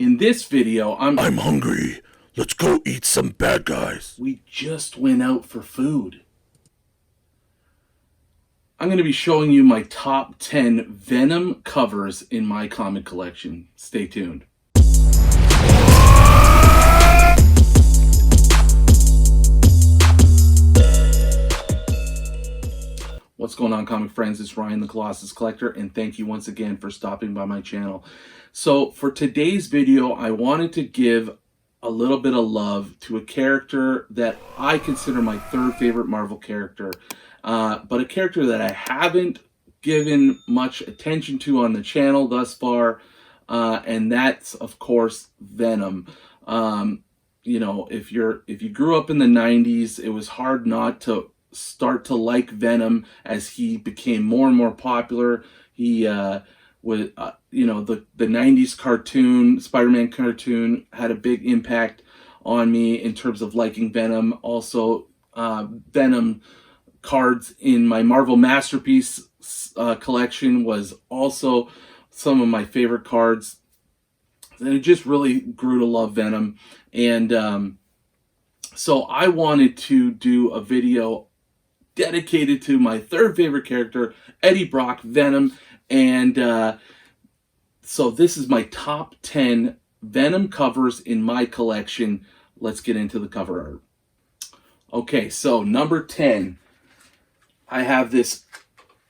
In this video, I'm hungry. Let's go eat some bad guys. we just went out for food. I'm going to be showing you my top 10 Venom covers in my comic collection. Stay tuned. What's going on, comic friends? It's Ryan the Colossus Collector, and thank you once again for stopping by my channel. So for today's video, I wanted to give a little bit of love to a character that I consider my third favorite Marvel character, but a character that I haven't given much attention to on the channel thus far, and that's of course Venom. You know, if you grew up in the 90s, it was hard not to start to like Venom as he became more and more popular. He was, you know, the 90s cartoon, Spider-Man cartoon, had a big impact on me in terms of liking Venom. Also, Venom cards in my Marvel Masterpiece collection was also some of my favorite cards. And it just really grew to love Venom. And so I wanted to do a video dedicated to my third favorite character, Eddie Brock, Venom. And so this is my top 10 Venom covers in my collection. Let's get into the cover art. Okay, so number 10, I have this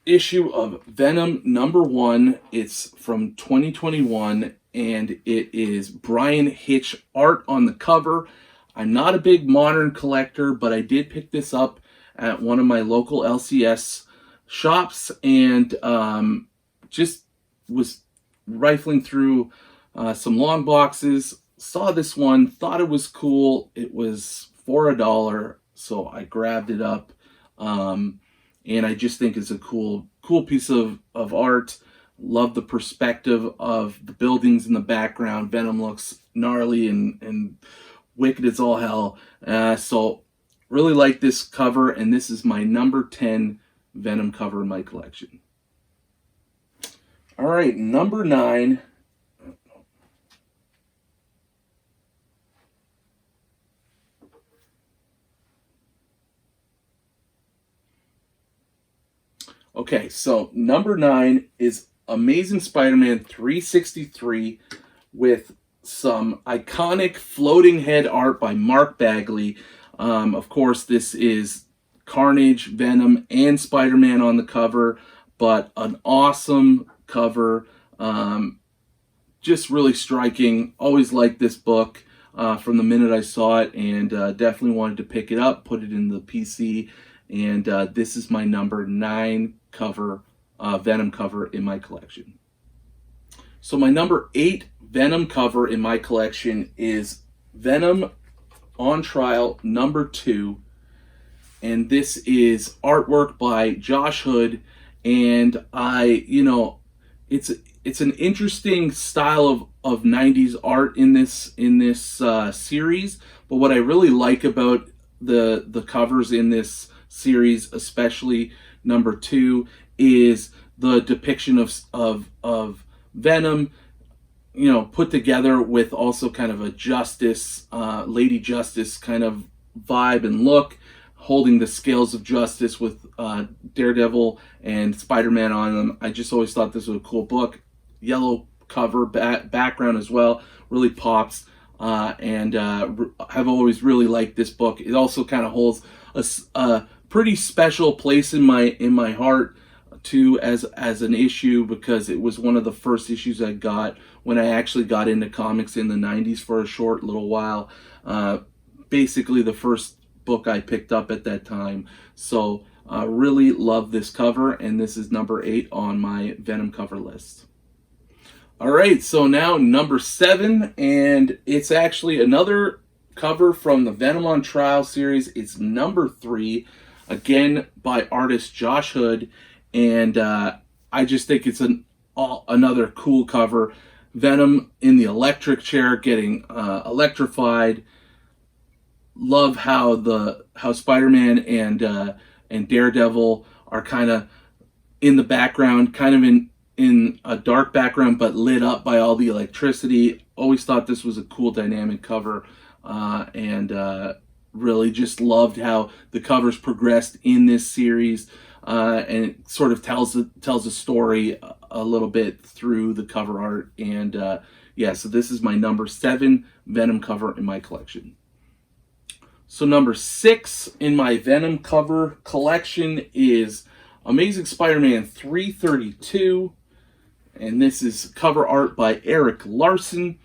issue of Venom #1. It's from 2021, and it is Brian Hitch art on the cover. I'm not a big modern collector, but I did pick this up at one of my local LCS shops, and just was rifling through some long boxes, saw this one, thought it was cool. It was for $1, so I grabbed it up, and I just think it's a cool piece of art. Love the perspective of the buildings in the background. Venom looks gnarly and wicked as all hell. So really like this cover, and this is my number 10 Venom cover in my collection. All right, number 9. Okay, so number 9 is Amazing Spider-Man 363 with some iconic floating head art by Mark Bagley. Of course, this is Carnage, Venom, and Spider-Man on the cover, but an awesome cover. Just really striking. Always liked this book from the minute I saw it, and definitely wanted to pick it up, put it in the PC, and this is my number 9 cover, Venom cover in my collection. So my number 8 Venom cover in my collection is Venom on Trial #2, and this is artwork by Josh Hood, and it's an interesting style of 90s art in this series. But what I really like about the covers in this series, especially #2, is the depiction of Venom, you know, put together with also kind of a Justice, Lady Justice kind of vibe and look, holding the scales of justice with Daredevil and Spider-Man on them. I just always thought this was a cool book. Yellow cover, background as well, really pops, and have always really liked this book. It also kind of holds a pretty special place in my heart too, as an issue, because it was one of the first issues I got when I actually got into comics in the 90s for a short little while. Basically the first book I picked up at that time. So really love this cover, and this is number 8 on my Venom cover list. All right, so now number 7, and it's actually another cover from the Venom on Trial series. It's number 3, again by artist Josh Hood, and I just think it's another cool cover. Venom in the electric chair getting electrified. Love how Spider-Man and Daredevil are kind of in the background, kind of in a dark background but lit up by all the electricity. Always thought this was a cool dynamic cover, and really just loved how the covers progressed in this series, and it sort of tells a story a little bit through the cover art. And yeah, so this is my number 7 Venom cover in my collection. So number 6 in my Venom cover collection is Amazing Spider-Man 332. And this is cover art by Eric Larson,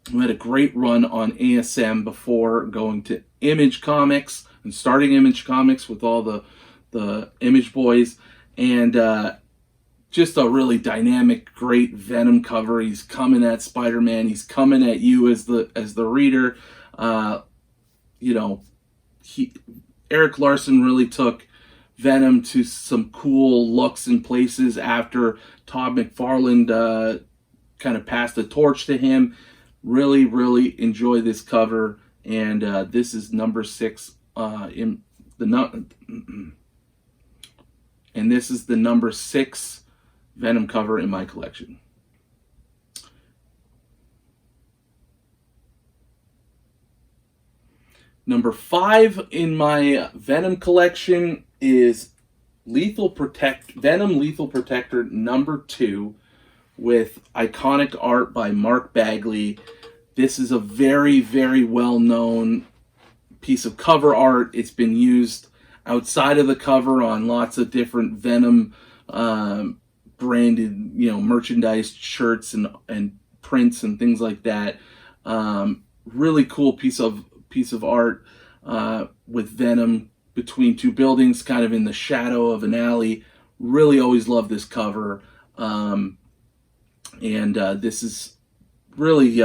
who had a great run on ASM before going to Image Comics and starting Image Comics with all the Image Boys. And just a really dynamic, great Venom cover. He's coming at Spider-Man. He's coming at you as the reader. Eric Larson really took Venom to some cool looks and places after Todd McFarlane kind of passed the torch to him. Really, really enjoy this cover, and this is number 6 in the and this is the number 6 Venom cover in my collection. Number 5 in my Venom collection is Venom Lethal Protector number 2 with iconic art by Mark Bagley. This is a very, very well-known piece of cover art. It's been used outside of the cover on lots of different Venom branded, merchandise, shirts and prints and things like that. Really cool piece of art with Venom between two buildings, kind of in the shadow of an alley. Really always loved this cover. And this is really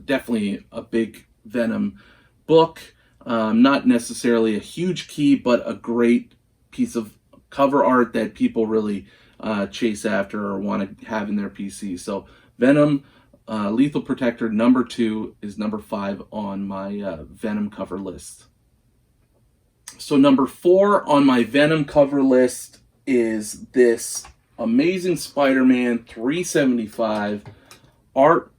definitely a big Venom book. Not necessarily a huge key, but a great piece of cover art that people really chase after or want to have in their PC. So Venom Lethal Protector number 2 is number 5 on my Venom cover list. So number 4 on my Venom cover list is this Amazing Spider-Man 375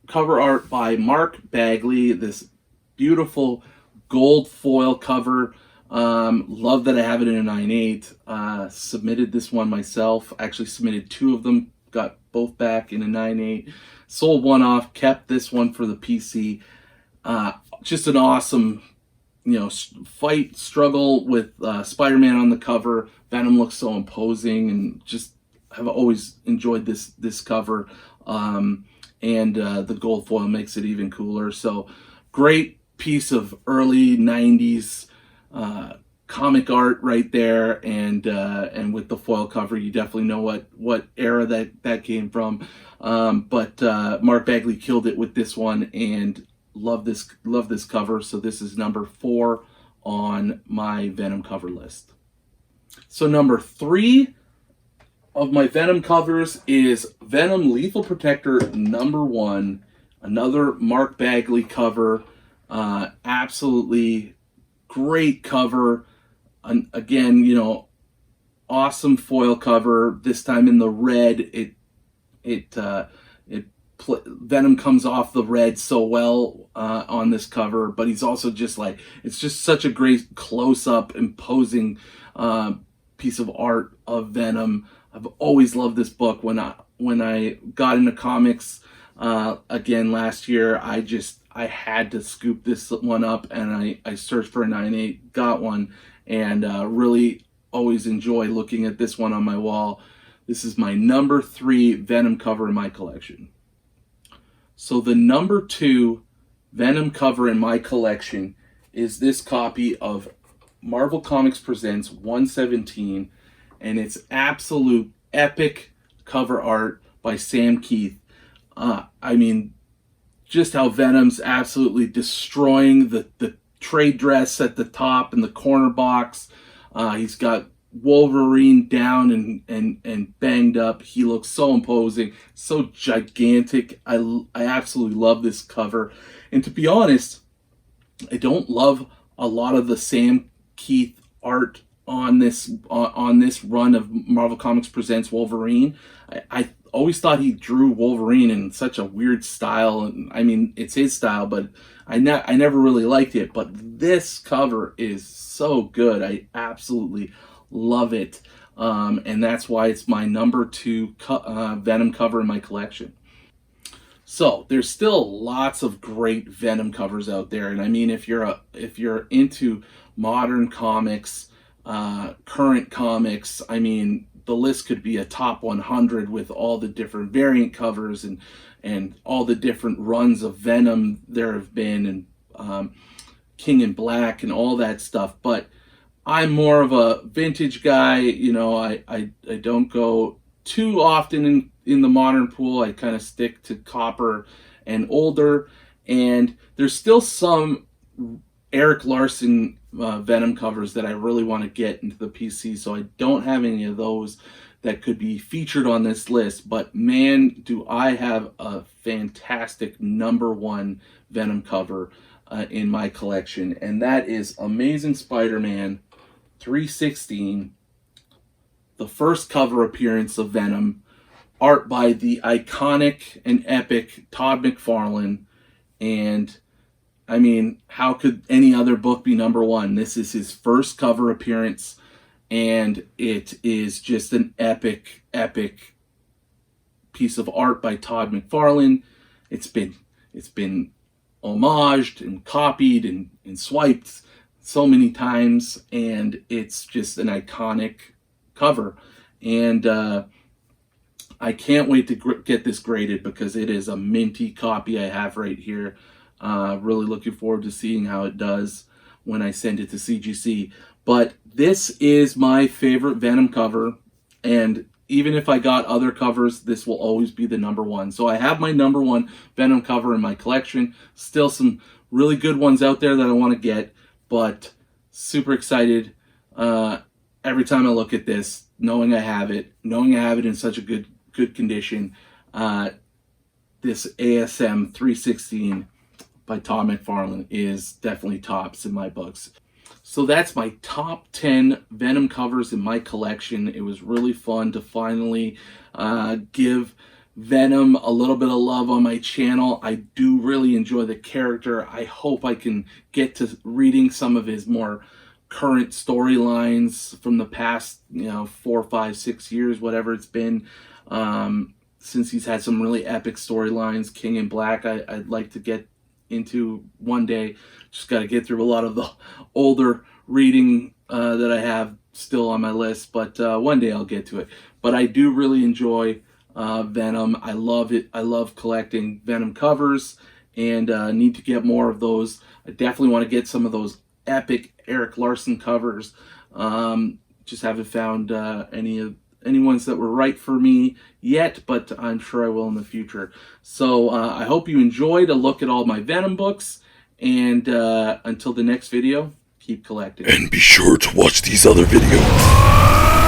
cover art by Mark Bagley. This beautiful gold foil cover. Love that I have it in a 9/8. Submitted this one myself. Actually submitted 2 of them. Got both back in a 9/8. Sold one off. Kept this one for the PC. Just an awesome, struggle with Spider-Man on the cover. Venom looks so imposing, and just have always enjoyed this cover. And the gold foil makes it even cooler. So great piece of early 90s comic art right there, and with the foil cover, you definitely know what era that came from. But Mark Bagley killed it with this one, and love this cover. So this is number 4 on my Venom cover list. So number 3 of my Venom covers is Venom Lethal Protector number 1, another Mark Bagley cover. Absolutely great cover. Again, awesome foil cover. This time in the red. Venom comes off the red so well on this cover, but he's also just it's just such a great close-up, imposing piece of art of Venom. I've always loved this book. When I got into comics again last year, I had to scoop this one up, and I searched for a 9/8, got one, and really always enjoy looking at this one on my wall. This is my number 3 Venom cover in my collection. So the number 2 Venom cover in my collection is this copy of Marvel Comics Presents 117, and it's absolute epic cover art by Sam Keith. Just how Venom's absolutely destroying the trade dress at the top and the corner box. He's got Wolverine down and banged up. He looks so imposing, so gigantic. I absolutely love this cover. And to be honest, I don't love a lot of the Sam Keith art on this run of Marvel Comics Presents Wolverine. I always thought he drew Wolverine in such a weird style, and I mean it's his style, but I never really liked it. But this cover is so good. I absolutely love it, and that's why it's my number 2 Venom cover in my collection. So there's still lots of great Venom covers out there, and I mean if you're into modern comics, current comics, I mean the list could be a top 100 with all the different variant covers and all the different runs of Venom there have been, and King in Black and all that stuff. But I'm more of a vintage guy. You know, I don't go too often in the modern pool. I kind of stick to copper and older. And there's still some Eric Larson Venom covers that I really want to get into the PC. So I don't have any of those that could be featured on this list. But man, do I have a fantastic number 1 Venom cover in my collection. And that is Amazing Spider-Man 316, the first cover appearance of Venom, art by the iconic and epic Todd McFarlane. And I mean, how could any other book be number 1? This is his first cover appearance, and it is just an epic piece of art by Todd McFarlane. It's been homaged and copied and swiped so many times, and it's just an iconic cover. And I can't wait to get this graded because it is a minty copy I have right here. Really looking forward to seeing how it does when I send it to CGC. But this is my favorite Venom cover, and even if I got other covers, this will always be the number 1. So I have my number 1 Venom cover in my collection. Still some really good ones out there that I want to get, but super excited every time I look at this, knowing I have it in such a good condition. This ASM 316 by Todd McFarlane is definitely tops in my books. So that's my top 10 Venom covers in my collection. It was really fun to finally give Venom a little bit of love on my channel. I do really enjoy the character. I hope I can get to reading some of his more current storylines from the past, 4, 5, 6 years, whatever it's been. Since he's had some really epic storylines, King in Black, I'd like to get into one day. Just got to get through a lot of the older reading that I have still on my list, but one day I'll get to it. But I do really enjoy Venom. I love it. I love collecting Venom covers, and need to get more of those. I definitely want to get some of those epic Eric Larson covers. Just haven't found any ones that were right for me yet, but I'm sure I will in the future. So I hope you enjoyed a look at all my Venom books, and until the next video, keep collecting. And be sure to watch these other videos.